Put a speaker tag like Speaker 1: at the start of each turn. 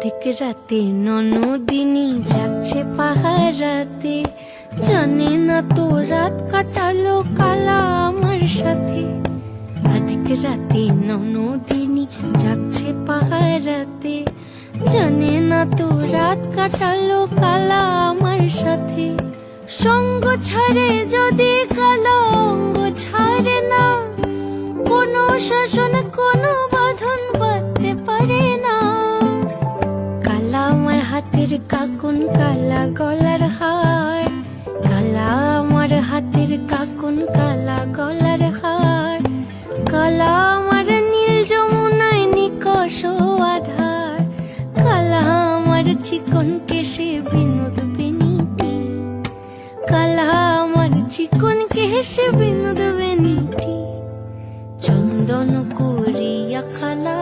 Speaker 1: আধিক রাতে ননদিনী যাচ্ছে পাহারাতে, জানে না তো রাত কাটালো কালা আমার সাথে। আধিক রাতে ননদিনী যাচ্ছে পাহারাতে, জানে না তো রাত কাটালো কালা আমার সাথে। সঙ্গ ছাড়ে যদি কালো অঙ্গ ছাড়ে না, কোনো শাসন কোনো বাঁধন বাঁধতে পারে না। কালা আমার হাতের কাকুন কালা গলার হার, কালা আমার হাতের কাকুন কালা গলার হার। কালা আমার নীল যমুনায় নিকষ আধার, কালা আমার চিকন কেশে বিনোদ বেনিটি, কালা আমার চিকন কেশে বিনোদ বেনিটি। চন্দন করিয়া কালা